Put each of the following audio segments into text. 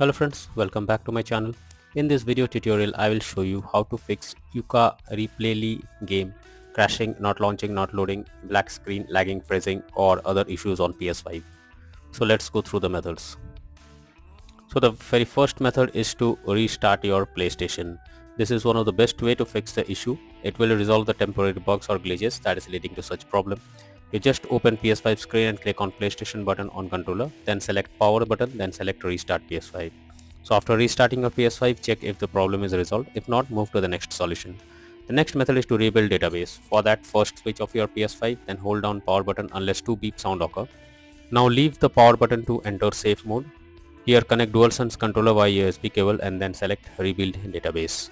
Hello friends, welcome back to my channel. In this video tutorial I will show you how to fix Yooka-Replaylee game crashing, not launching, not loading, black screen, lagging, freezing or other issues on PS5. So let's go through the methods. So the very first method is to restart your PlayStation. This is one of the best way to fix the issue. It will resolve the temporary bugs or glitches that is leading to such problem. You just open PS5 screen and click on PlayStation button on controller, then select power button, then select restart PS5. So after restarting your PS5, check if the problem is resolved. If not, move to the next solution. The next method is to rebuild database. For that, first switch off your PS5, then hold down power button unless 2 beep sound occur. Now leave the power button to enter safe mode. Here connect DualSense controller via USB cable and then select rebuild database.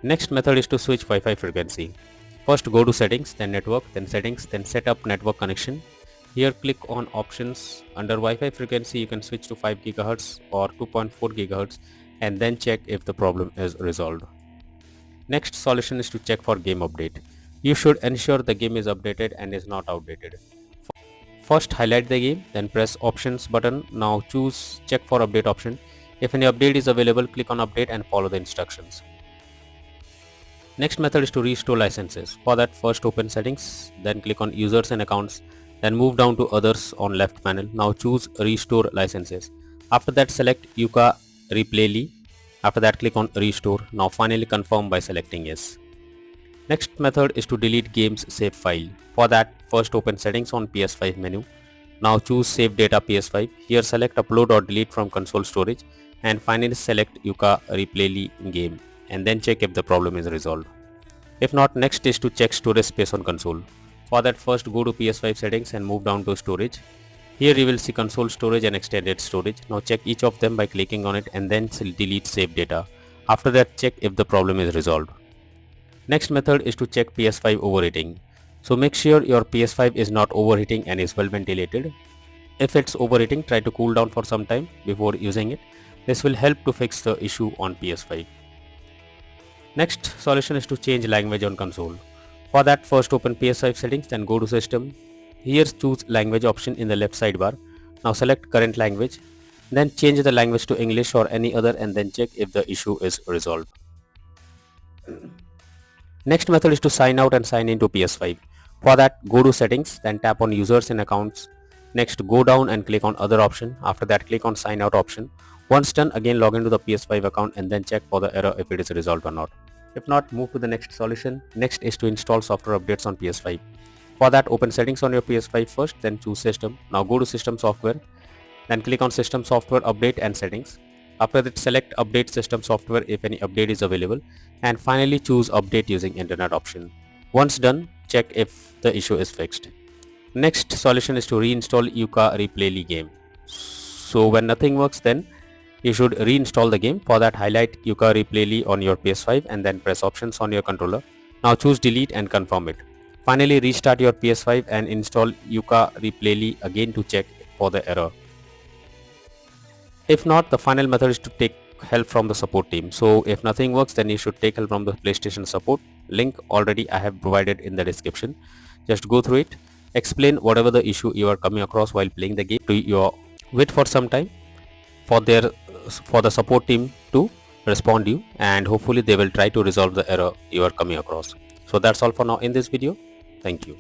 Next method is to switch Wi-Fi frequency. First go to settings, then network, then settings, then set up network connection. Here click on options. Under Wi-Fi frequency you can switch to 5 GHz or 2.4 GHz and then check if the problem is resolved. Next solution is to check for game update. You should ensure the game is updated and is not outdated. First highlight the game, then press options button. Now choose check for update option. If any update is available, click on update and follow the instructions. Next method is to restore licenses. For that, first open settings, then click on users and accounts, then move down to others on left panel. Now choose restore licenses. After that select Yooka-Replaylee. After that click on restore. Now finally confirm by selecting yes. Next method is to delete game's save file. For that, first open settings on PS5 menu. Now choose save data PS5. Here select upload or delete from console storage and finally select Yooka-Replaylee game and then check if the problem is resolved. If not, next is to check storage space on console. For that, first go to PS5 settings and move down to storage. Here you will see console storage and extended storage. Now check each of them by clicking on it and then delete save data. After that, check if the problem is resolved. Next method is to check PS5 overheating. So make sure your PS5 is not overheating and is well ventilated. If it's overheating, try to cool down for some time before using it. This will help to fix the issue on PS5. Next solution is to change language on console. For that, first open PS5 settings, then go to system. Here choose language option in the left sidebar. Now select current language, then change the language to English or any other and then check if the issue is resolved. Next method is to sign out and sign into PS5. For that, go to settings, then tap on users and accounts. Next go down and click on other option. After that click on sign out option. Once done, again log into the PS5 account and then check for the error if it is resolved or not. If not, move to the next solution. Next is to install software updates on PS5. For that, open settings on your PS5 first, then choose system. Now go to system software, then click on system software update and settings. After that, select update system software if any update is available and finally choose update using internet option. Once done, check if the issue is fixed. Next solution is to reinstall Yooka-Replaylee game. So when nothing works, then you should reinstall the game. For that, highlight Yooka-Replaylee on your PS5 and then press options on your controller. Now choose delete and confirm it. Finally restart your PS5 and install Yooka-Replaylee again to check for the error. If not, the final method is to take help from the support team. So if nothing works, then you should take help from the PlayStation support. Link already I have provided in the description. Just go through it, explain whatever the issue you are coming across while playing the game. Wait for some time for the support team to respond you and hopefully they will try to resolve the error you are coming across. So that's all for now in this video. Thank you.